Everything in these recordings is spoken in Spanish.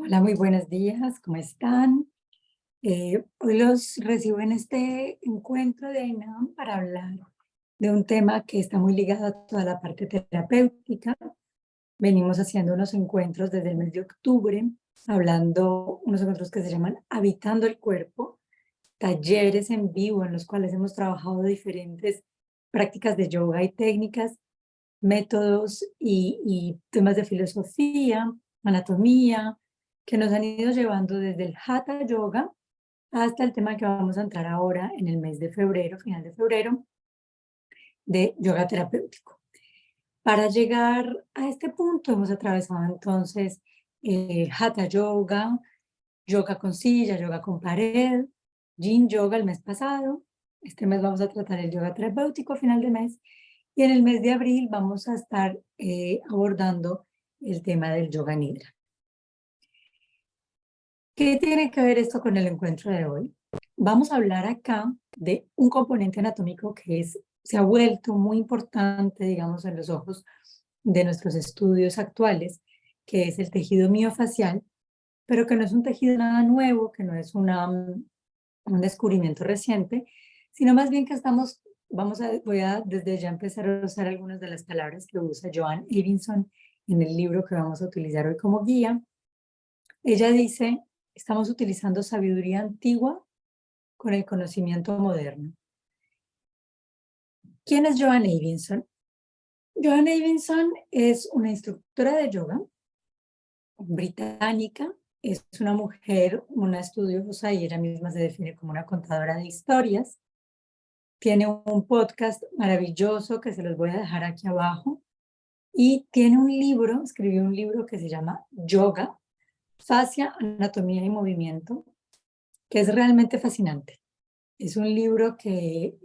Hola, muy buenos días, ¿cómo están? Hoy los recibo en este encuentro de AINAM para hablar de un tema que está muy ligado a toda la parte terapéutica. Venimos haciendo unos encuentros desde el mes de octubre, hablando unos encuentros que se llaman Habitando el Cuerpo, talleres en vivo en los cuales hemos trabajado diferentes prácticas de yoga y técnicas, métodos y temas de filosofía, anatomía, que nos han ido llevando desde el Hatha Yoga hasta el tema que vamos a entrar ahora en el mes de febrero, final de febrero, de yoga terapéutico. Para llegar a este punto hemos atravesado entonces Hatha Yoga, yoga con silla, yoga con pared, Yin Yoga el mes pasado. Este mes vamos a tratar el yoga terapéutico a final de mes. Y en el mes de abril vamos a estar abordando el tema del yoga nidra. ¿Qué tiene que ver esto con el encuentro de hoy? Vamos a hablar acá de un componente anatómico que se ha vuelto muy importante, digamos, en los ojos de nuestros estudios actuales, que es el tejido miofacial, pero que no es un tejido nada nuevo, que no es un descubrimiento reciente, sino más bien que voy a desde ya empezar a usar algunas de las palabras que usa Joan Evinson en el libro que vamos a utilizar hoy como guía. Ella dice, estamos utilizando sabiduría antigua con el conocimiento moderno. ¿Quién es Joan Evinson? Joan Evinson es una instructora de yoga británica, es una mujer, una estudiosa y ella misma se define como una contadora de historias. Tiene un podcast maravilloso que se los voy a dejar aquí abajo y tiene un libro, escribió un libro que se llama Yoga, Fascia, Anatomía y Movimiento, que es realmente fascinante. Es un libro que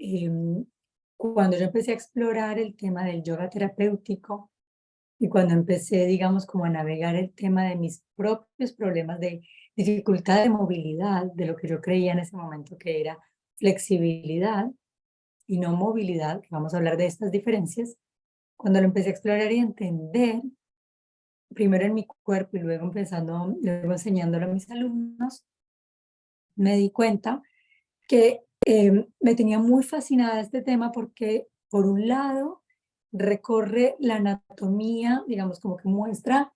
cuando yo empecé a explorar el tema del yoga terapéutico y cuando empecé, digamos, como a navegar el tema de mis propios problemas de dificultad de movilidad, de lo que yo creía en ese momento que era flexibilidad y no movilidad, que vamos a hablar de estas diferencias, cuando lo empecé a explorar y a entender, primero en mi cuerpo y luego enseñándolo a mis alumnos, me di cuenta que me tenía muy fascinada este tema porque, por un lado, recorre la anatomía, digamos, como que muestra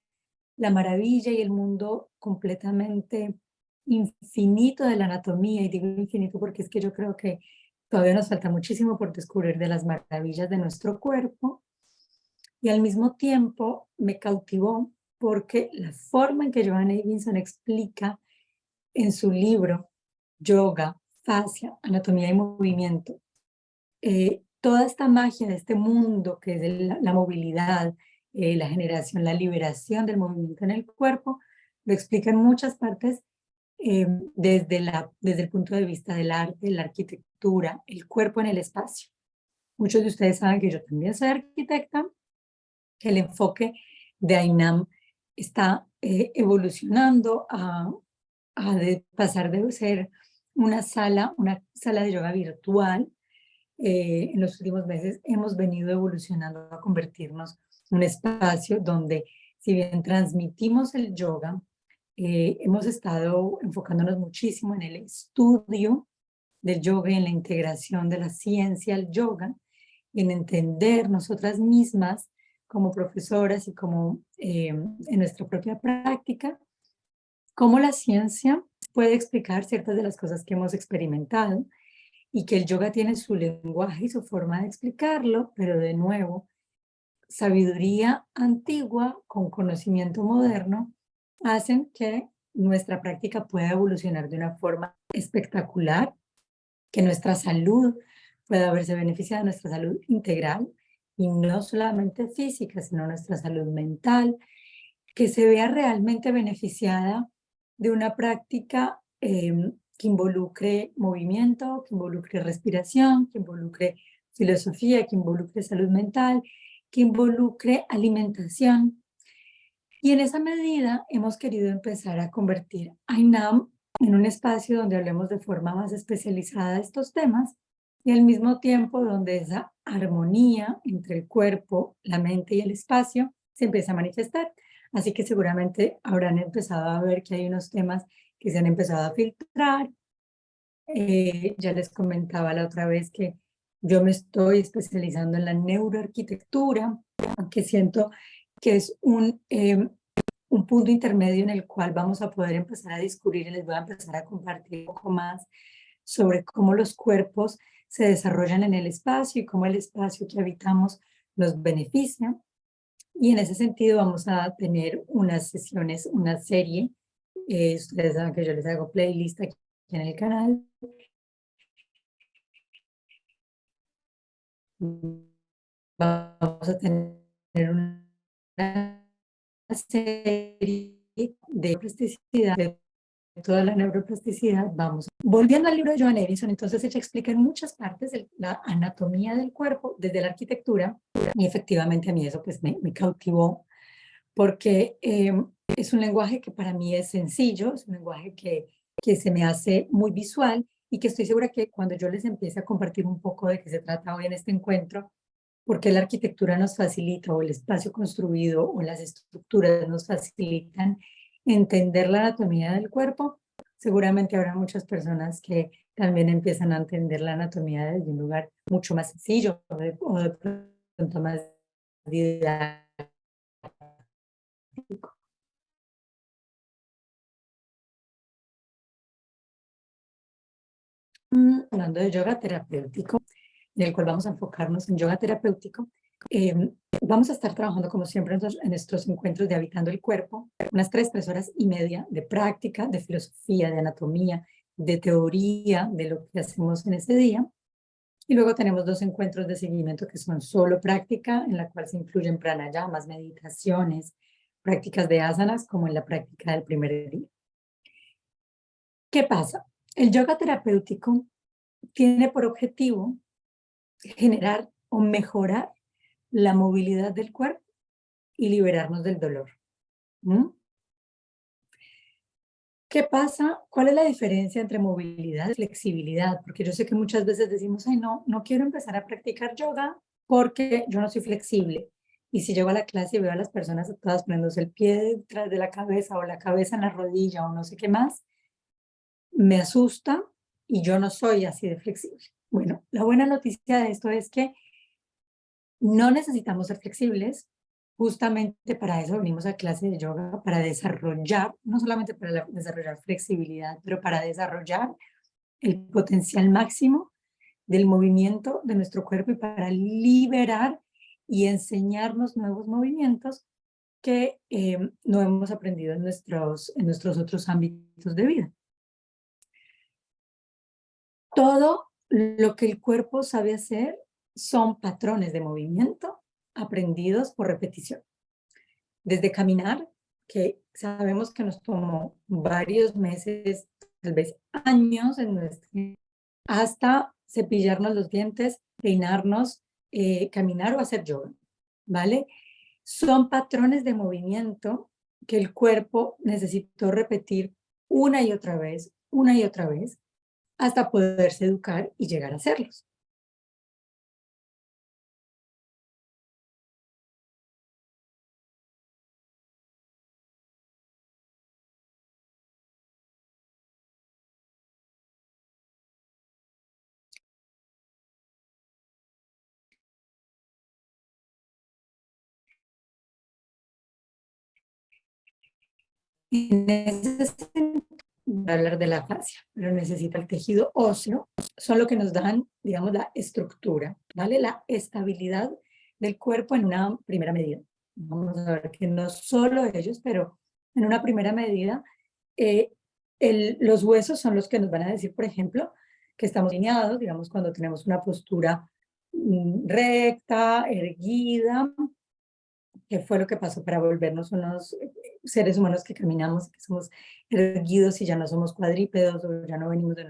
la maravilla y el mundo completamente infinito de la anatomía, y digo infinito porque es que yo creo que todavía nos falta muchísimo por descubrir de las maravillas de nuestro cuerpo, y al mismo tiempo me cautivó porque la forma en que Joanne Davidson explica en su libro Yoga, Fascia, Anatomía y Movimiento, toda esta magia de este mundo que es la movilidad, la generación, la liberación del movimiento en el cuerpo, lo explica en muchas partes desde el punto de vista del arte, la arquitectura, el cuerpo en el espacio. Muchos de ustedes saben que yo también soy arquitecta, que el enfoque de AINAM está evolucionando a pasar de ser una sala de yoga virtual. En los últimos meses hemos venido evolucionando a convertirnos en un espacio donde, si bien transmitimos el yoga, hemos estado enfocándonos muchísimo en el estudio del yoga y en la integración de la ciencia al yoga y en entender nosotras mismas como profesoras y como en nuestra propia práctica, cómo la ciencia puede explicar ciertas de las cosas que hemos experimentado y que el yoga tiene su lenguaje y su forma de explicarlo, pero de nuevo, sabiduría antigua con conocimiento moderno hacen que nuestra práctica pueda evolucionar de una forma espectacular, que nuestra salud pueda verse beneficiada, nuestra salud integral, y no solamente física, sino nuestra salud mental, que se vea realmente beneficiada de una práctica que involucre movimiento, que involucre respiración, que involucre filosofía, que involucre salud mental, que involucre alimentación. Y en esa medida hemos querido empezar a convertir AINAM en un espacio donde hablemos de forma más especializada de estos temas y al mismo tiempo donde esa armonía entre el cuerpo, la mente y el espacio se empieza a manifestar. Así que seguramente habrán empezado a ver que hay unos temas que se han empezado a filtrar. Ya les comentaba la otra vez que yo me estoy especializando en la neuroarquitectura, aunque siento que es un punto intermedio en el cual vamos a poder empezar a descubrir y les voy a empezar a compartir un poco más sobre cómo los cuerpos se desarrollan en el espacio y cómo el espacio que habitamos nos beneficia. Y en ese sentido vamos a tener unas sesiones, una serie. Ustedes saben que yo les hago playlist aquí en el canal. Vamos a tener una serie de plasticidad, de toda la neuroplasticidad. Vamos. Volviendo al libro de Joan Edison, entonces ella explica en muchas partes la anatomía del cuerpo desde la arquitectura y efectivamente a mí eso pues me cautivó porque es un lenguaje que para mí es sencillo, es un lenguaje que se me hace muy visual y que estoy segura que cuando yo les empiece a compartir un poco de qué se trata hoy en este encuentro, porque la arquitectura nos facilita o el espacio construido o las estructuras nos facilitan entender la anatomía del cuerpo, seguramente habrá muchas personas que también empiezan a entender la anatomía desde un lugar mucho más sencillo o de pronto más didáctico. Hablando de yoga terapéutico, en el cual vamos a enfocarnos en yoga terapéutico, eh, vamos a estar trabajando como siempre en estos encuentros de Habitando el Cuerpo, unas 3 horas y media de práctica, de filosofía, de anatomía, de teoría de lo que hacemos en ese día. Y luego tenemos 2 encuentros de seguimiento que son solo práctica, en la cual se incluyen pranayamas, meditaciones, prácticas de asanas, como en la práctica del primer día. ¿Qué pasa? El yoga terapéutico tiene por objetivo generar o mejorar la movilidad del cuerpo y liberarnos del dolor. ¿Mm? ¿Qué pasa? ¿Cuál es la diferencia entre movilidad y flexibilidad? Porque yo sé que muchas veces decimos, ay, no, no quiero empezar a practicar yoga porque yo no soy flexible. Y si llego a la clase y veo a las personas todas poniéndose el pie detrás de la cabeza o la cabeza en la rodilla o no sé qué más, me asusta y yo no soy así de flexible. Bueno, la buena noticia de esto es que no necesitamos ser flexibles, justamente para eso venimos a clase de yoga, para desarrollar, no solamente para desarrollar flexibilidad, pero para desarrollar el potencial máximo del movimiento de nuestro cuerpo y para liberar y enseñarnos nuevos movimientos que no hemos aprendido en nuestros otros ámbitos de vida. Todo lo que el cuerpo sabe hacer son patrones de movimiento aprendidos por repetición. Desde caminar, que sabemos que nos tomó varios meses, tal vez años, hasta cepillarnos los dientes, peinarnos, caminar o hacer yoga, ¿vale? Son patrones de movimiento que el cuerpo necesitó repetir una y otra vez, hasta poderse educar y llegar a hacerlos. En ese sentido, voy a hablar de la fascia, pero necesita el tejido óseo, son lo que nos dan, digamos, la estructura, ¿vale? La estabilidad del cuerpo en una primera medida. Vamos a ver que no solo ellos, pero en una primera medida, eh, los huesos son los que nos van a decir, por ejemplo, que estamos alineados, digamos, cuando tenemos una postura recta, erguida, que fue lo que pasó para volvernos unos seres humanos que caminamos, que somos erguidos y ya no somos cuadrípedos o ya no venimos de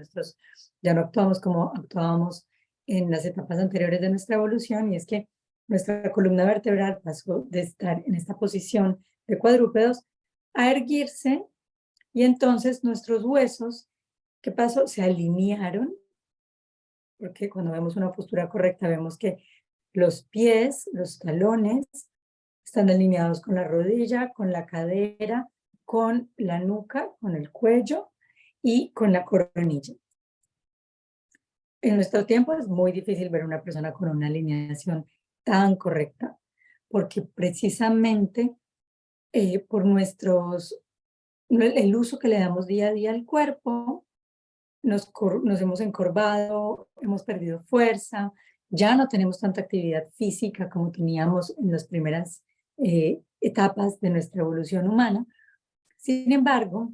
ya no actuamos como actuábamos en las etapas anteriores de nuestra evolución, y es que nuestra columna vertebral pasó de estar en esta posición de cuadrúpedos a erguirse, y entonces nuestros huesos, ¿qué pasó? Se alinearon, porque cuando vemos una postura correcta vemos que los pies, los talones, Están alineados con la rodilla, con la cadera, con la nuca, con el cuello y con la coronilla. En nuestro tiempo es muy difícil ver una persona con una alineación tan correcta, porque precisamente por el uso que le damos día a día al cuerpo, nos hemos encorvado, hemos perdido fuerza, ya no tenemos tanta actividad física como teníamos en las primeras etapas de nuestra evolución humana. Sin embargo,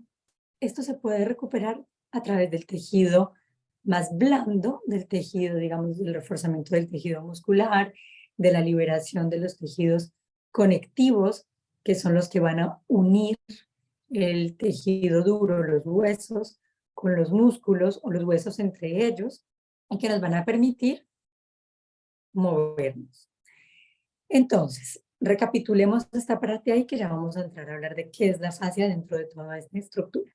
esto se puede recuperar a través del tejido más blando, del tejido, digamos, del reforzamiento del tejido muscular, de la liberación de los tejidos conectivos, que son los que van a unir el tejido duro, los huesos, con los músculos o los huesos entre ellos, y que nos van a permitir movernos. Entonces, recapitulemos esta parte ahí, que ya vamos a entrar a hablar de qué es la fascia dentro de toda esta estructura.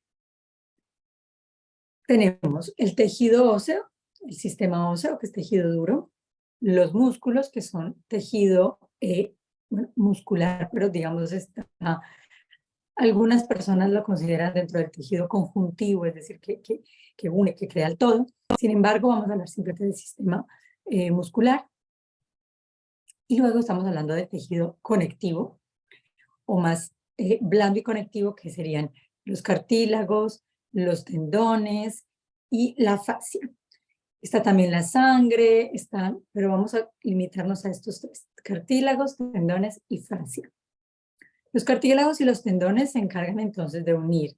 Tenemos el tejido óseo, el sistema óseo, que es tejido duro, los músculos, que son tejido muscular, pero digamos, algunas personas lo consideran dentro del tejido conjuntivo, es decir, que une, que crea el todo. Sin embargo, vamos a hablar simplemente del sistema muscular. Y luego estamos hablando del tejido conectivo, o más blando y conectivo, que serían los cartílagos, los tendones y la fascia. Está también la sangre, pero vamos a limitarnos a estos tres: cartílagos, tendones y fascia. Los cartílagos y los tendones se encargan entonces de unir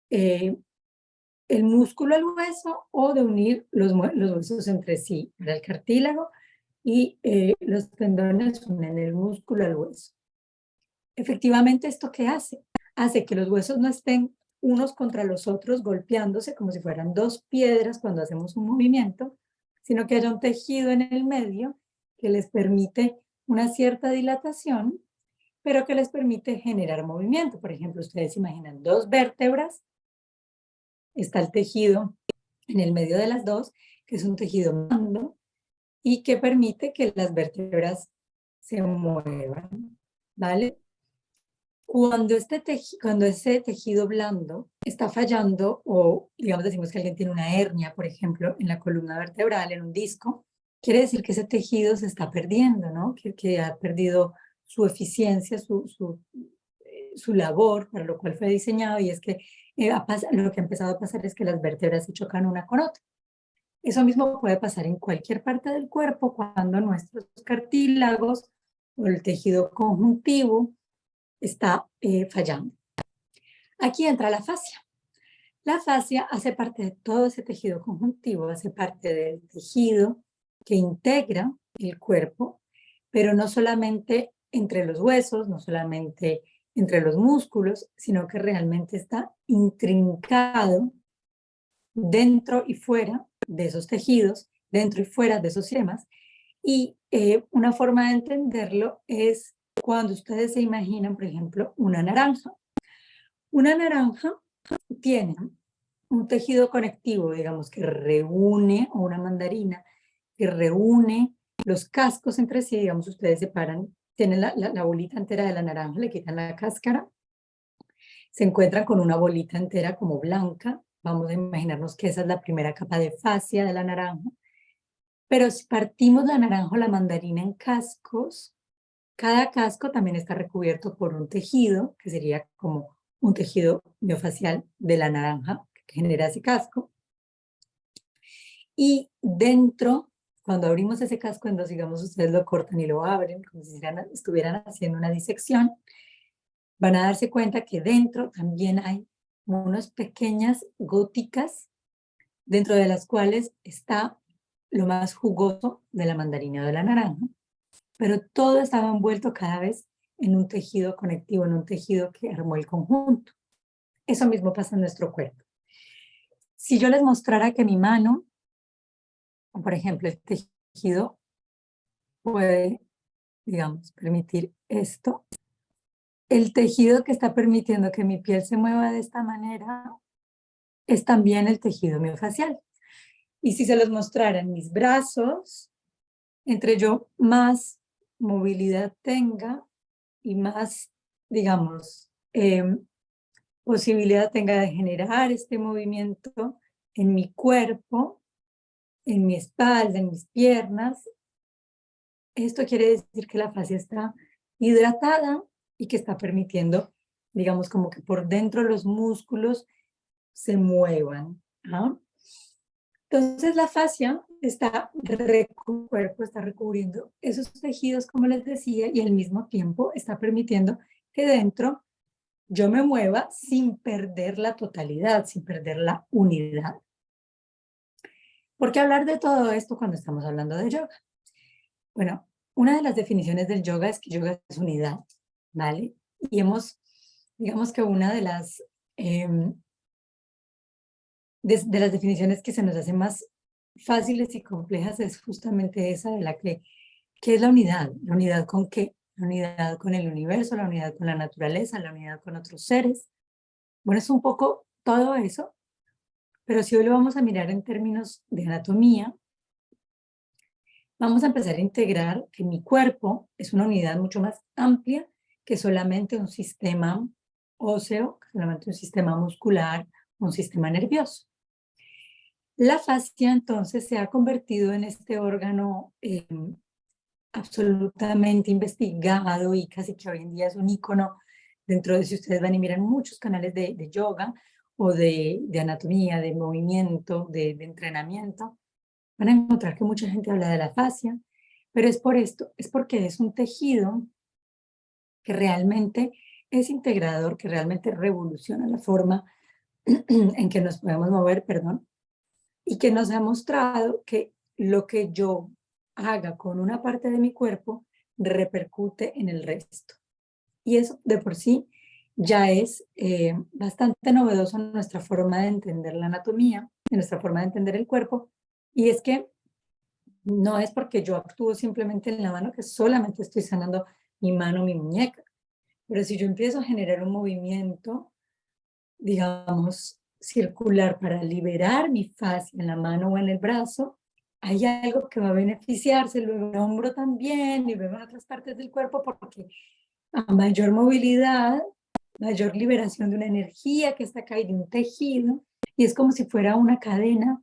el músculo al hueso, o de unir los huesos entre sí. Para el cartílago, y los tendones unen el músculo al hueso. Efectivamente, ¿esto qué hace? Hace que los huesos no estén unos contra los otros golpeándose como si fueran dos piedras cuando hacemos un movimiento, sino que haya un tejido en el medio que les permite una cierta dilatación, pero que les permite generar movimiento. Por ejemplo, ustedes imaginan dos vértebras, está el tejido en el medio de las dos, que es un tejido blando y que permite que las vértebras se muevan, ¿vale? Cuando ese tejido blando está fallando, o digamos, decimos que alguien tiene una hernia, por ejemplo, en la columna vertebral, en un disco, quiere decir que ese tejido se está perdiendo, ¿no? Que ha perdido su eficiencia, su labor, para lo cual fue diseñado, y es que lo que ha empezado a pasar es que las vértebras se chocan una con otra. Eso mismo puede pasar en cualquier parte del cuerpo cuando nuestros cartílagos o el tejido conjuntivo está fallando. Aquí entra la fascia. La fascia hace parte de todo ese tejido conjuntivo, hace parte del tejido que integra el cuerpo, pero no solamente entre los huesos, no solamente entre los músculos, sino que realmente está intrincado dentro y fuera de esos tejidos, dentro y fuera de esos sistemas. Y una forma de entenderlo es cuando ustedes se imaginan, por ejemplo, una naranja. Una naranja tiene un tejido conectivo, digamos, que reúne, o una mandarina, que reúne los cascos entre sí. Digamos, ustedes separan, tienen la bolita entera de la naranja, le quitan la cáscara, se encuentran con una bolita entera como blanca. Vamos a imaginarnos que esa es la primera capa de fascia de la naranja. Pero si partimos la naranja o la mandarina en cascos, cada casco también está recubierto por un tejido, que sería como un tejido miofacial de la naranja que genera ese casco. Y dentro, cuando abrimos ese casco en dos, digamos, ustedes lo cortan y lo abren, como si estuvieran haciendo una disección, van a darse cuenta que dentro también hay unas pequeñas góticas, dentro de las cuales está lo más jugoso de la mandarina o de la naranja, pero todo estaba envuelto cada vez en un tejido conectivo, en un tejido que armó el conjunto. Eso mismo pasa en nuestro cuerpo. Si yo les mostrara que mi mano, por ejemplo, el tejido puede, digamos, permitir esto, el tejido que está permitiendo que mi piel se mueva de esta manera es también el tejido miofacial. Y si se los mostrara en mis brazos, entre yo más movilidad tenga, y más, digamos, posibilidad tenga de generar este movimiento en mi cuerpo, en mi espalda, en mis piernas. Esto quiere decir que la fascia está hidratada y que está permitiendo, digamos, como que por dentro los músculos se muevan. ¿Ah? Entonces la fascia está cuerpo está recubriendo esos tejidos, como les decía, y al mismo tiempo está permitiendo que dentro yo me mueva sin perder la totalidad, sin perder la unidad. ¿Por qué hablar de todo esto cuando estamos hablando de yoga? Bueno, una de las definiciones del yoga es que yoga es unidad, ¿vale? Y digamos que una de de las definiciones que se nos hacen más fáciles y complejas es justamente esa de ¿qué es la unidad? ¿La unidad con qué? La unidad con el universo, la unidad con la naturaleza, la unidad con otros seres. Bueno, es un poco todo eso, pero si hoy lo vamos a mirar en términos de anatomía, vamos a empezar a integrar que mi cuerpo es una unidad mucho más amplia que solamente un sistema óseo, que solamente un sistema muscular, un sistema nervioso. La fascia entonces se ha convertido en este órgano absolutamente investigado y casi que hoy en día es un ícono dentro de, si ustedes van y miran muchos canales de yoga o de anatomía, de movimiento, de entrenamiento, van a encontrar que mucha gente habla de la fascia, pero es por esto, es porque es un tejido que realmente es integrador, que realmente revoluciona la forma en que nos podemos mover, perdón, y que nos ha mostrado que lo que yo haga con una parte de mi cuerpo repercute en el resto. Y eso de por sí ya es bastante novedoso en nuestra forma de entender la anatomía, en nuestra forma de entender el cuerpo, y es que no es porque yo actúo simplemente en la mano que solamente estoy sanando mi mano, mi muñeca, pero si yo empiezo a generar un movimiento, digamos, circular para liberar mi fascia en la mano o en el brazo, hay algo que va a beneficiarse luego en el hombro también y luego en otras partes del cuerpo porque a mayor movilidad, mayor liberación de una energía que está acá y de un tejido, y es como si fuera una cadena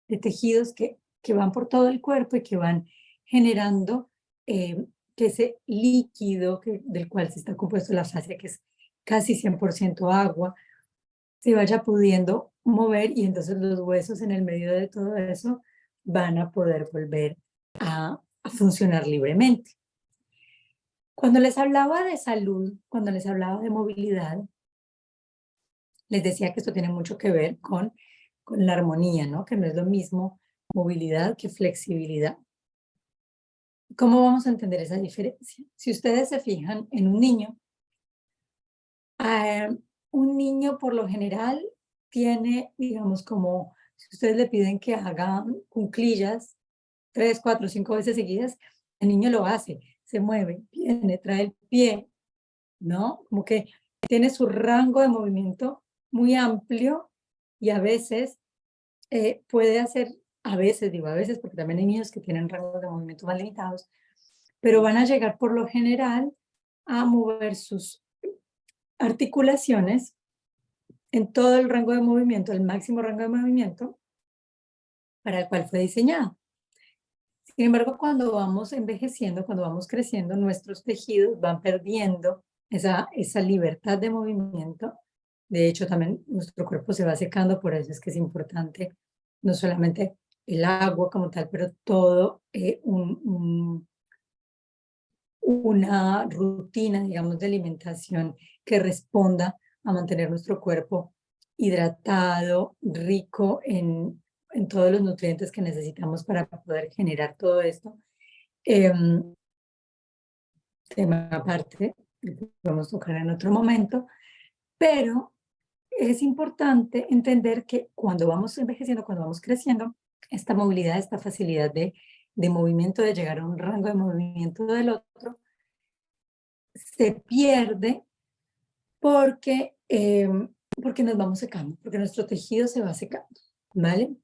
de tejidos que van por todo el cuerpo y que van generando que ese líquido del cual se está compuesto la fascia, que es casi 100% agua, se vaya pudiendo mover y entonces los huesos en el medio de todo eso van a poder volver a funcionar libremente. Cuando les hablaba de salud, cuando les hablaba de movilidad, les decía que esto tiene mucho que ver con la armonía, ¿no? Que no es lo mismo movilidad que flexibilidad. ¿Cómo vamos a entender esa diferencia? Si ustedes se fijan en un niño por lo general tiene, digamos, como si ustedes le piden que haga cuclillas 3, 4, 5 veces seguidas, el niño lo hace, se mueve, viene, trae el pie, ¿no? Como que tiene su rango de movimiento muy amplio y a veces puede hacer, a veces, digo a veces, porque también hay niños que tienen rangos de movimiento más limitados, pero van a llegar por lo general a mover sus articulaciones en todo el rango de movimiento, el máximo rango de movimiento para el cual fue diseñado. Sin embargo, cuando vamos envejeciendo, cuando vamos creciendo, nuestros tejidos van perdiendo esa libertad de movimiento. De hecho, también nuestro cuerpo se va secando, por eso es que es importante no solamente el agua como tal, pero todo una rutina, digamos, de alimentación que responda a mantener nuestro cuerpo hidratado, rico en todos los nutrientes que necesitamos para poder generar todo esto. Tema aparte, que podemos tocar en otro momento, pero es importante entender que cuando vamos envejeciendo, cuando vamos creciendo, esta movilidad, esta facilidad de movimiento, de llegar a un rango de movimiento del otro, se pierde porque, porque nos vamos secando, porque nuestro tejido se va secando, ¿vale?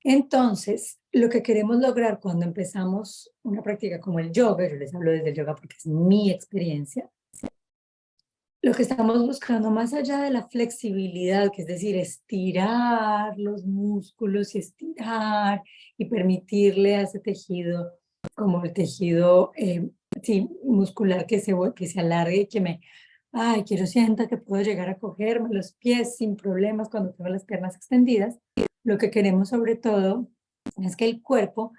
Entonces, lo que queremos lograr cuando empezamos una práctica como el yoga, yo les hablo desde el yoga porque es mi experiencia, lo que estamos buscando más allá de la flexibilidad, que es decir, estirar los músculos y estirar y permitirle a ese tejido, como el tejido sí, muscular que se alargue y que ay, quiero sienta que puedo llegar a cogerme los pies sin problemas cuando tengo las piernas extendidas. Lo que queremos sobre todo es que el cuerpo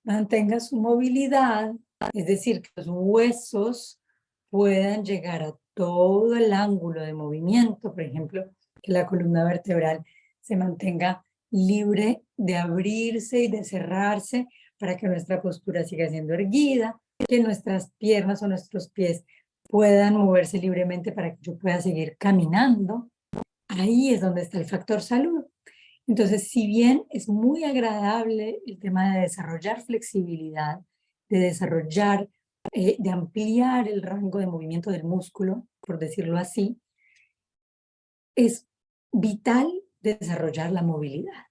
mantenga su movilidad, es decir, que los huesos puedan llegar a todo el ángulo de movimiento, por ejemplo, que la columna vertebral se mantenga libre de abrirse y de cerrarse para que nuestra postura siga siendo erguida, que nuestras piernas o nuestros pies puedan moverse libremente para que yo pueda seguir caminando. Ahí es donde está el factor salud. Entonces, si bien es muy agradable el tema de desarrollar flexibilidad, de desarrollar, de ampliar el rango de movimiento del músculo, por decirlo así, es vital desarrollar la movilidad.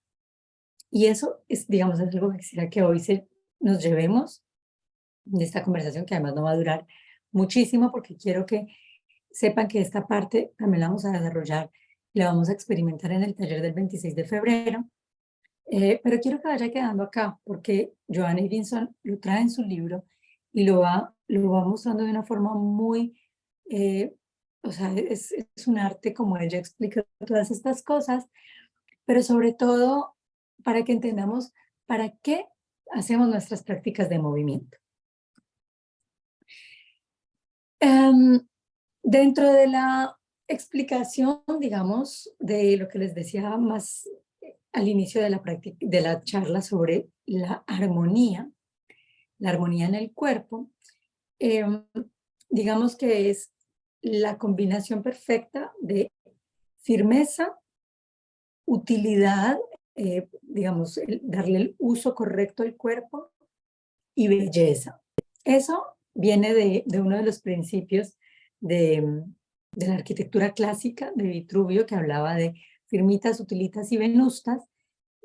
Y eso es, digamos, es algo que quisiera que hoy nos llevemos de esta conversación, que además no va a durar muchísimo, porque quiero que sepan que esta parte también la vamos a desarrollar, la vamos a experimentar en el taller del 26 de febrero. Pero quiero que vaya quedando acá, porque Joanna Edinson lo trae en su libro y lo va mostrando de una forma muy, o sea, es un arte como ella explica todas estas cosas, pero sobre todo para que entendamos para qué hacemos nuestras prácticas de movimiento. Dentro de la explicación, digamos, de lo que les decía más al inicio de de la charla sobre la armonía en el cuerpo, em, digamos que es la combinación perfecta de firmeza, utilidad, digamos, darle el uso correcto al cuerpo y belleza. Eso viene de uno de los principios de la arquitectura clásica de Vitruvio, que hablaba de firmitas, utilitas y venustas,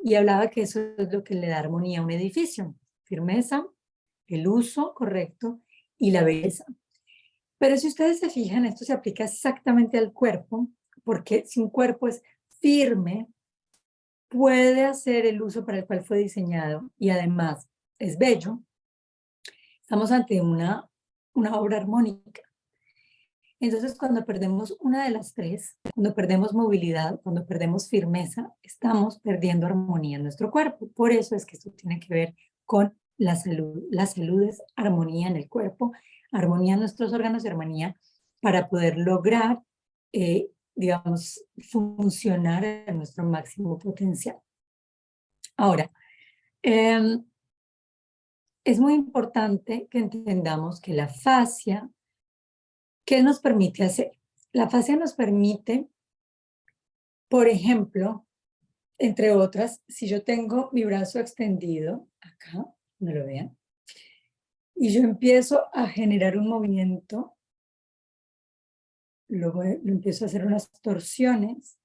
y hablaba que eso es lo que le da armonía a un edificio: firmeza, el uso correcto y la belleza. Pero si ustedes se fijan, esto se aplica exactamente al cuerpo, porque si un cuerpo es firme, puede hacer el uso para el cual fue diseñado y además es bello. Estamos ante una obra armónica. Entonces, cuando perdemos una de las tres, cuando perdemos movilidad, cuando perdemos firmeza, estamos perdiendo armonía en nuestro cuerpo. Por eso es que esto tiene que ver con la salud. La salud es armonía en el cuerpo, armonía en nuestros órganos y armonía para poder lograr, digamos, funcionar en nuestro máximo potencial. Ahora, es muy importante que entendamos que la fascia, ¿qué nos permite hacer? La fascia nos permite, por ejemplo, entre otras, si yo tengo mi brazo extendido, acá, no lo vean, y yo empiezo a generar un movimiento, luego lo empiezo a hacer unas torsiones,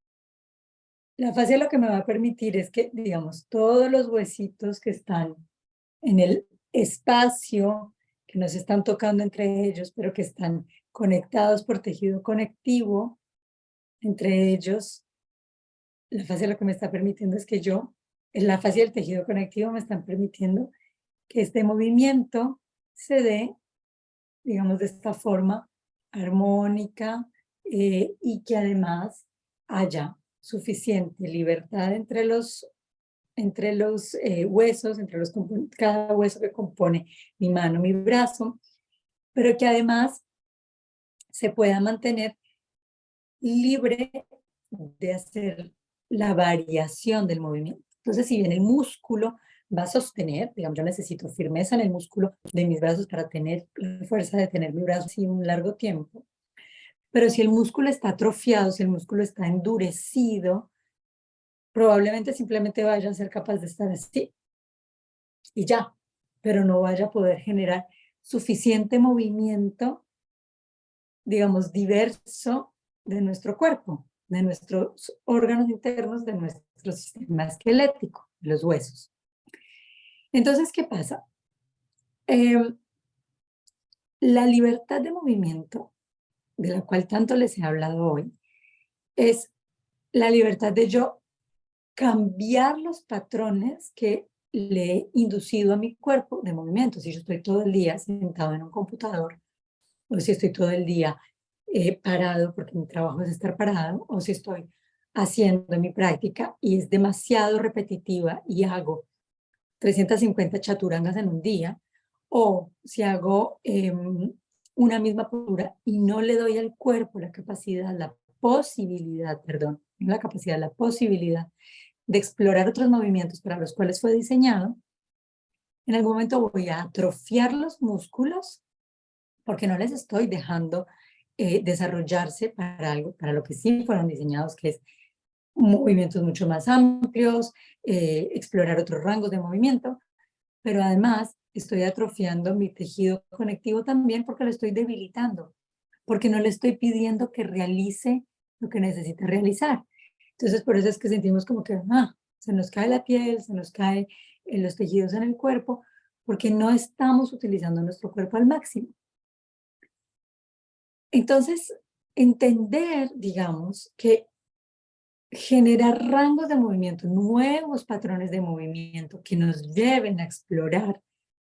la fascia lo que me va a permitir es que, digamos, todos los huesitos que están en el espacio, que no se están tocando entre ellos, pero que están conectados por tejido conectivo, entre ellos, la fascia lo que me está permitiendo es que la fascia del tejido conectivo me están permitiendo que este movimiento se dé, digamos, de esta forma armónica, y que además haya suficiente libertad entre los huesos, cada hueso que compone mi mano, mi brazo, pero que además se pueda mantener libre de hacer la variación del movimiento. Entonces, si bien el músculo va a sostener, digamos, yo necesito firmeza en el músculo de mis brazos para tener la fuerza de tener mi brazo así un largo tiempo, pero si el músculo está atrofiado, si el músculo está endurecido, probablemente simplemente vaya a ser capaz de estar así y ya, pero no vaya a poder generar suficiente movimiento, digamos, diverso de nuestro cuerpo, de nuestros órganos internos, de nuestro sistema esquelético, los huesos. Entonces, ¿qué pasa? La libertad de movimiento de la cual tanto les he hablado hoy, es la libertad de yo cambiar los patrones que le he inducido a mi cuerpo de movimiento. Si yo estoy todo el día sentado en un computador, o si estoy todo el día parado, porque mi trabajo es estar parado, o si estoy haciendo mi práctica y es demasiado repetitiva y hago 350 chaturangas en un día, o si hago una misma postura y no le doy al cuerpo la capacidad, la posibilidad, perdón, no la capacidad, la posibilidad de explorar otros movimientos para los cuales fue diseñado, en algún momento voy a atrofiar los músculos porque no les estoy dejando desarrollarse para algo, para lo que sí fueron diseñados, que es movimientos mucho más amplios, explorar otros rangos de movimiento, pero además estoy atrofiando mi tejido conectivo también porque lo estoy debilitando, porque no le estoy pidiendo que realice lo que necesita realizar. Entonces, por eso es que sentimos como que se nos cae la piel, se nos caen los tejidos en el cuerpo, porque no estamos utilizando nuestro cuerpo al máximo. Entonces, entender, digamos, que generar rangos de movimiento, nuevos patrones de movimiento que nos lleven a explorar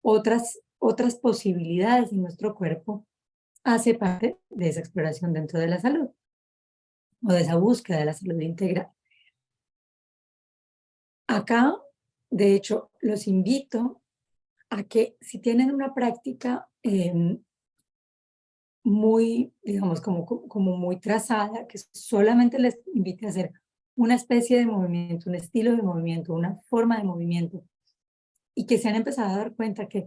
otras posibilidades en nuestro cuerpo, hace parte de esa exploración dentro de la salud o de esa búsqueda de la salud integral. Acá, de hecho, los invito a que si tienen una práctica muy, digamos, como muy trazada, que solamente les invite a hacer una especie de movimiento, un estilo de movimiento, una forma de movimiento, y que se han empezado a dar cuenta que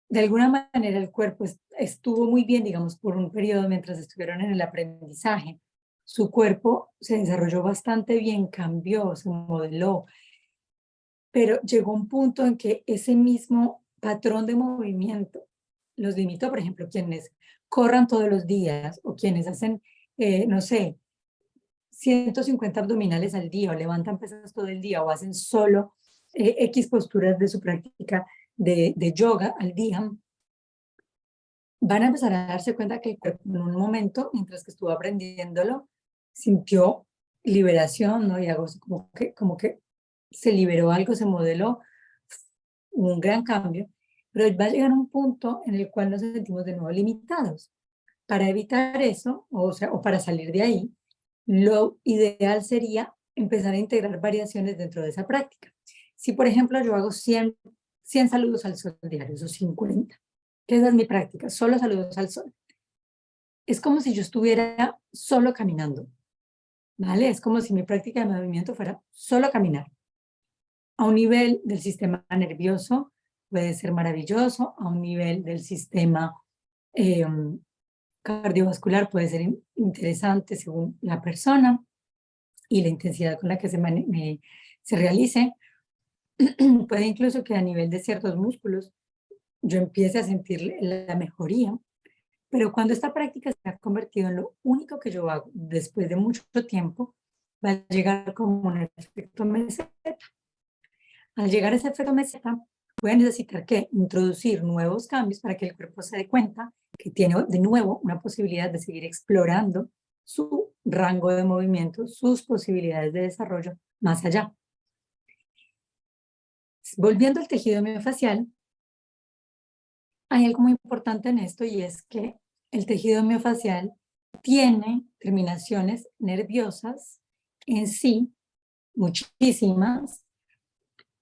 de alguna manera el cuerpo estuvo muy bien, digamos, por un periodo mientras estuvieron en el aprendizaje. Su cuerpo se desarrolló bastante bien, cambió, se modeló, pero llegó un punto en que ese mismo patrón de movimiento los limitó. Por ejemplo, quienes corran todos los días o quienes hacen, no sé, 150 abdominales al día o levantan pesas todo el día o hacen solo X posturas de su práctica de yoga al día, van a empezar a darse cuenta que el cuerpo en un momento, mientras que estuvo aprendiéndolo, sintió liberación, ¿no? Y algo como que se liberó algo, se modeló, hubo un gran cambio, pero va a llegar un punto en el cual nos sentimos de nuevo limitados. Para evitar eso, o sea, o para salir de ahí, lo ideal sería empezar a integrar variaciones dentro de esa práctica. Si, por ejemplo, yo hago 100 saludos al sol diarios o 50, que esa es mi práctica, solo saludos al sol. Es como si yo estuviera solo caminando, ¿vale? Es como si mi práctica de movimiento fuera solo caminar. A un nivel del sistema nervioso puede ser maravilloso, a un nivel del sistema cardiovascular puede ser interesante según la persona y la intensidad con la que se realice. Puede incluso que a nivel de ciertos músculos yo empiece a sentir la mejoría, pero cuando esta práctica se ha convertido en lo único que yo hago después de mucho tiempo, va a llegar como un efecto meseta. Al llegar a ese efecto meseta, voy a necesitar que introducir nuevos cambios para que el cuerpo se dé cuenta que tiene de nuevo una posibilidad de seguir explorando su rango de movimiento, sus posibilidades de desarrollo más allá. Volviendo al tejido miofacial, hay algo muy importante en esto y es que el tejido miofacial tiene terminaciones nerviosas en sí, muchísimas.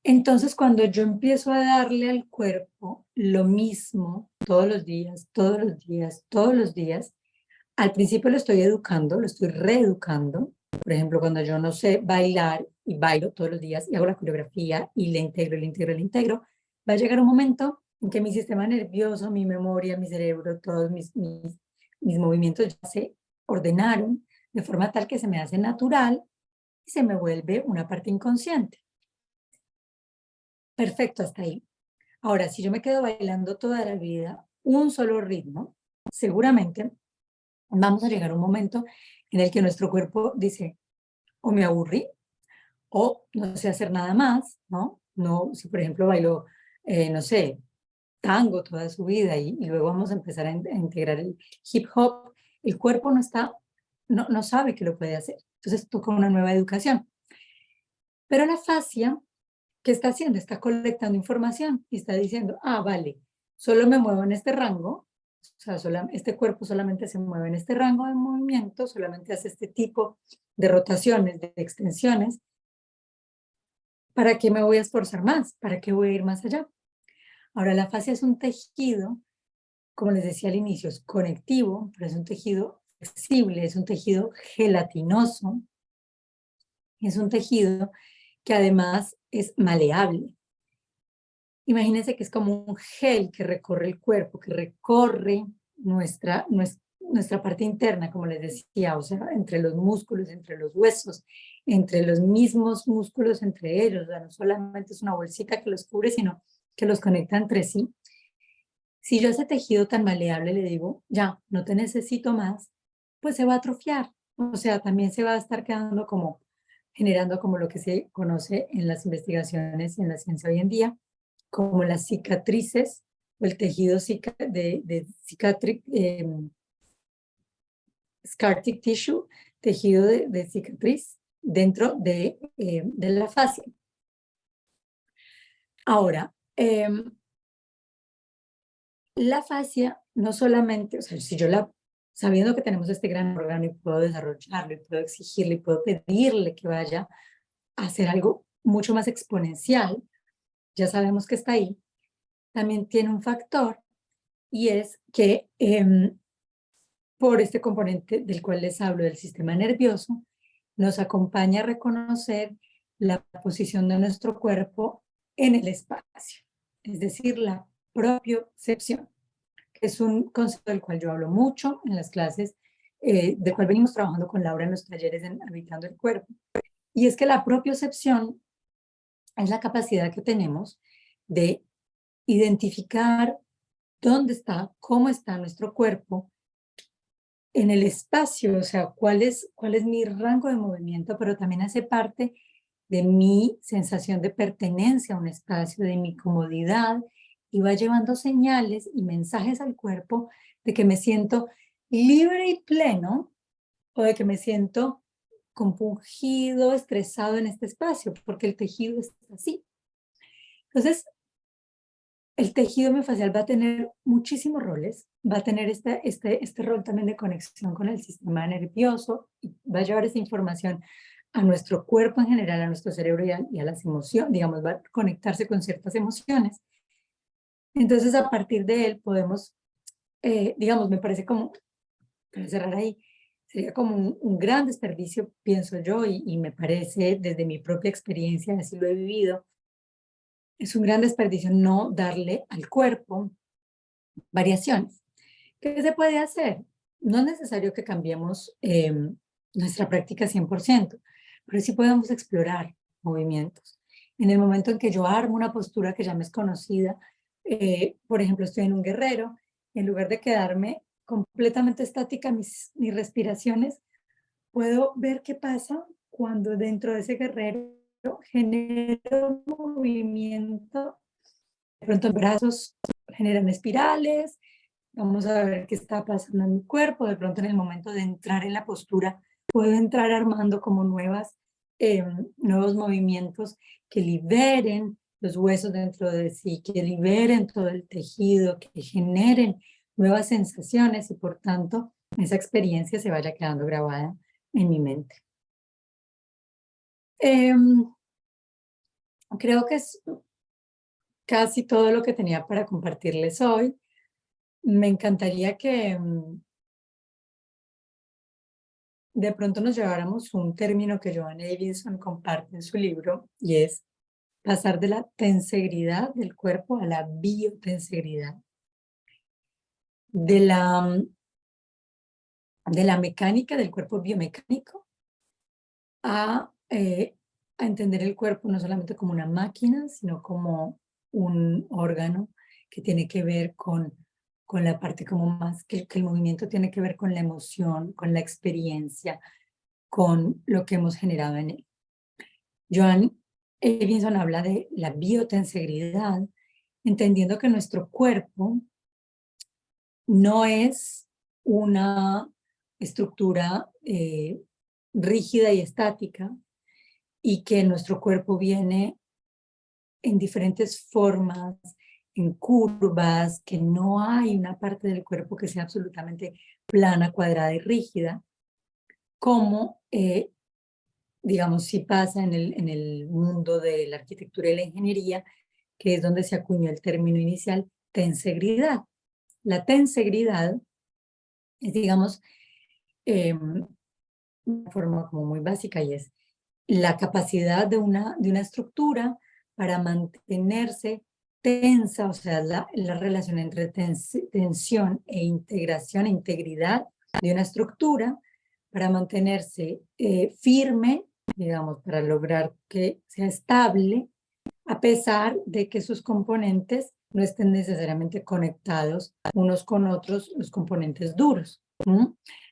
Entonces, cuando yo empiezo a darle al cuerpo lo mismo todos los días, todos los días, todos los días, al principio lo estoy educando, lo estoy reeducando. Por ejemplo, cuando yo no sé bailar y bailo todos los días y hago la coreografía y le integro, le integro, le integro, va a llegar un momento en que mi sistema nervioso, mi memoria, mi cerebro, todos mis movimientos ya se ordenaron de forma tal que se me hace natural y se me vuelve una parte inconsciente. Perfecto, hasta ahí. Ahora, si yo me quedo bailando toda la vida un solo ritmo, seguramente vamos a llegar a un momento en el que nuestro cuerpo dice, o me aburrí, o no sé hacer nada más, ¿no? No, si por ejemplo bailo, no sé, tango toda su vida y luego vamos a empezar a integrar el hip hop, el cuerpo no sabe que lo puede hacer. Entonces toca una nueva educación. Pero la fascia, ¿qué está haciendo? Está colectando información y está diciendo, ah, vale, solo me muevo en este rango, o sea, este cuerpo solamente se mueve en este rango de movimiento, solamente hace este tipo de rotaciones, de extensiones. ¿Para qué me voy a esforzar más? ¿Para qué voy a ir más allá? Ahora, la fascia es un tejido, como les decía al inicio, es conectivo, pero es un tejido flexible, es un tejido gelatinoso, es un tejido que además es maleable. Imagínense que es como un gel que recorre el cuerpo, que recorre nuestra parte interna, como les decía, o sea, entre los músculos, entre los huesos, entre los mismos músculos entre ellos. O sea, no solamente es una bolsita que los cubre, sino que los conecta entre sí. Si yo a ese tejido tan maleable le digo, ya, no te necesito más, pues se va a atrofiar. O sea, también se va a estar quedando como, generando como lo que se conoce en las investigaciones y en la ciencia hoy en día, como las cicatrices o el tejido de cicatriz, scar tissue, tejido de cicatriz dentro de la fascia. Ahora, la fascia no solamente, o sea, si yo sabiendo que tenemos este gran órgano y puedo desarrollarlo y puedo exigirle y puedo pedirle que vaya a hacer algo mucho más exponencial, ya sabemos que está ahí, también tiene un factor y es que por este componente del cual les hablo del sistema nervioso, nos acompaña a reconocer la posición de nuestro cuerpo en el espacio, es decir, la propiocepción, que es un concepto del cual yo hablo mucho en las clases, del cual venimos trabajando con Laura en los talleres en Habitando el Cuerpo. Y es que la propiocepción es la capacidad que tenemos de identificar dónde está, cómo está nuestro cuerpo en el espacio, o sea, cuál es mi rango de movimiento, pero también hace parte de mi sensación de pertenencia a un espacio, de mi comodidad, y va llevando señales y mensajes al cuerpo de que me siento libre y pleno o de que me siento compungido, estresado en este espacio, porque el tejido es así. Entonces, el tejido miofascial va a tener muchísimos roles, va a tener este rol también de conexión con el sistema nervioso, y va a llevar esa información a nuestro cuerpo en general, a nuestro cerebro y a las emociones, digamos, va a conectarse con ciertas emociones. Entonces, a partir de él podemos, digamos, me parece como, para cerrar ahí, sería como un gran desperdicio, pienso yo, y me parece desde mi propia experiencia, así lo he vivido, es un gran desperdicio no darle al cuerpo variaciones. ¿Qué se puede hacer? No es necesario que cambiemos nuestra práctica 100%, pero sí podemos explorar movimientos. En el momento en que yo armo una postura que ya me es conocida, por ejemplo, estoy en un guerrero, en lugar de quedarme completamente estática mis respiraciones, puedo ver qué pasa cuando dentro de ese guerrero genero movimiento. De pronto en brazos generan espirales, vamos a ver qué está pasando en mi cuerpo. De pronto en el momento de entrar en la postura, puedo entrar armando como nuevos movimientos que liberen los huesos dentro de sí, que liberen todo el tejido, que generen nuevas sensaciones y por tanto esa experiencia se vaya quedando grabada en mi mente. Creo que es casi todo lo que tenía para compartirles hoy. Me encantaría que de pronto nos lleváramos un término que Joan Davidson comparte en su libro y es pasar de la tensegridad del cuerpo a la biotensegridad, de de la mecánica del cuerpo biomecánico a entender el cuerpo no solamente como una máquina, sino como un órgano que tiene que ver con la parte como más, que el movimiento tiene que ver con la emoción, con la experiencia, con lo que hemos generado en él. Joan Davidson habla de la biotensegridad, entendiendo que nuestro cuerpo no es una estructura rígida y estática, y que nuestro cuerpo viene en diferentes formas, en curvas, que no hay una parte del cuerpo que sea absolutamente plana, cuadrada y rígida, como, digamos, si pasa en el mundo de la arquitectura y la ingeniería, que es donde se acuñó el término inicial, tensegridad. La tensegridad es, digamos, una forma como muy básica, y es la capacidad de una estructura para mantenerse tensa, o sea, la relación entre tensión e integración, e integridad de una estructura para mantenerse firme, digamos, para lograr que sea estable, a pesar de que sus componentes no estén necesariamente conectados unos con otros, los componentes duros.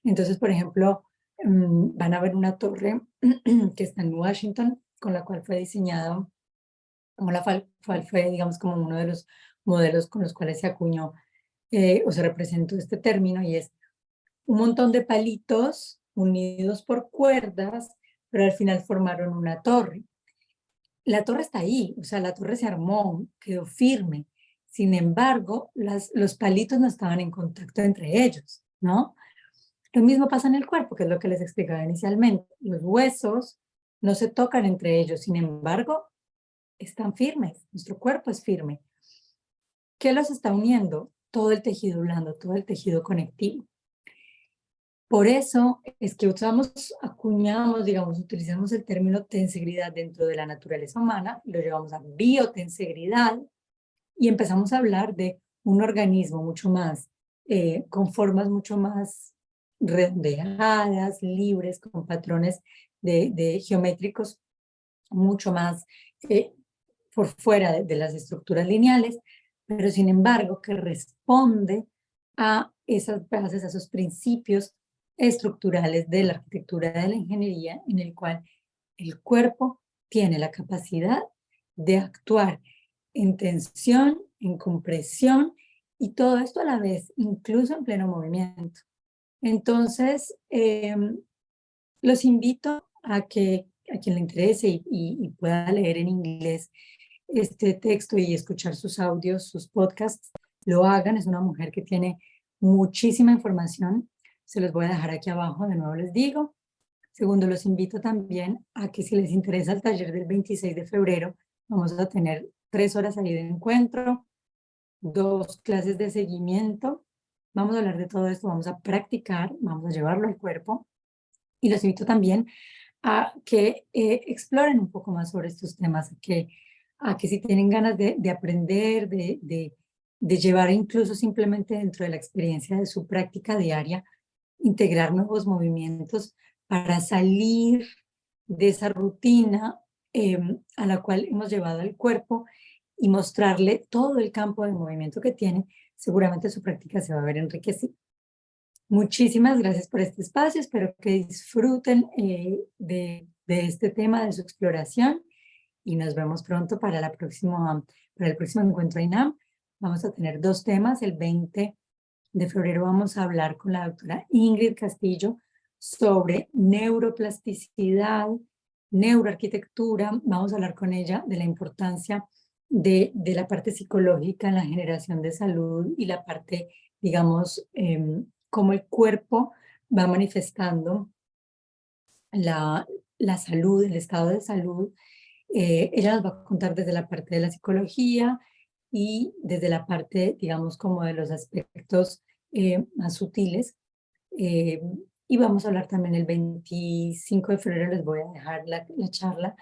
Entonces, por ejemplo, van a ver una torre que está en Washington, con la cual fue diseñado, como la cual fue, digamos, como uno de los modelos con los cuales se acuñó o se representó este término, y es un montón de palitos unidos por cuerdas, pero al final formaron una torre. La torre está ahí, o sea, la torre se armó, quedó firme. Sin embargo, los palitos no estaban en contacto entre ellos, ¿no? Lo mismo pasa en el cuerpo, que es lo que les explicaba inicialmente. Los huesos no se tocan entre ellos, sin embargo, están firmes. Nuestro cuerpo es firme. ¿Qué los está uniendo? Todo el tejido blando, todo el tejido conectivo. Por eso es que acuñamos, digamos, utilizamos el término tensegridad dentro de la naturaleza humana, lo llevamos a biotensegridad y empezamos a hablar de un organismo mucho más, con formas mucho más redondeadas, libres, con patrones de geométricos mucho más por fuera de las estructuras lineales, pero sin embargo que responde a esas bases, a esos principios estructurales de la arquitectura de la ingeniería, en el cual el cuerpo tiene la capacidad de actuar en tensión, en compresión, y todo esto a la vez, incluso en pleno movimiento. Entonces, los invito a que a quien le interese y pueda leer en inglés este texto y escuchar sus audios, sus podcasts, lo hagan. Es una mujer que tiene muchísima información. Se los voy a dejar aquí abajo, de nuevo les digo. Segundo, los invito también a que si les interesa el taller del 26 de febrero, vamos a tener 3 horas ahí de encuentro, 2 clases de seguimiento. Vamos a hablar de todo esto, vamos a practicar, vamos a llevarlo al cuerpo. Y los invito también a que exploren un poco más sobre estos temas, a que si tienen ganas de aprender, de llevar incluso simplemente dentro de la experiencia de su práctica diaria, integrar nuevos movimientos para salir de esa rutina a la cual hemos llevado al cuerpo y mostrarle todo el campo de movimiento que tiene, seguramente su práctica se va a ver enriquecida. Muchísimas gracias por este espacio, espero que disfruten de este tema, de su exploración, y nos vemos pronto para el próximo encuentro INAM. Vamos a tener 2 temas. El 20 de febrero vamos a hablar con la doctora Ingrid Castillo sobre neuroplasticidad, neuroarquitectura. Vamos a hablar con ella de la importancia de la parte psicológica en la generación de salud y la parte, digamos, cómo el cuerpo va manifestando la salud, el estado de salud. Ella nos va a contar desde la parte de la psicología y desde la parte, digamos, como de los aspectos más sutiles. Y vamos a hablar también el 25 de febrero, les voy a dejar la charla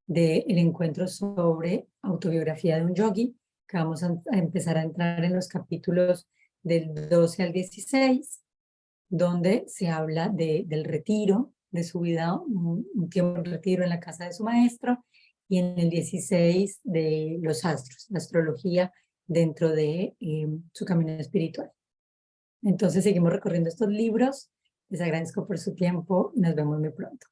del encuentro sobre autobiografía de un yogi, que vamos a empezar a entrar en los capítulos del 12 al 16, donde se habla del retiro, de su vida, un tiempo en retiro en la casa de su maestro, y en el 16 de los astros, la astrología dentro de su camino espiritual. Entonces seguimos recorriendo estos libros. Les agradezco por su tiempo y nos vemos muy pronto.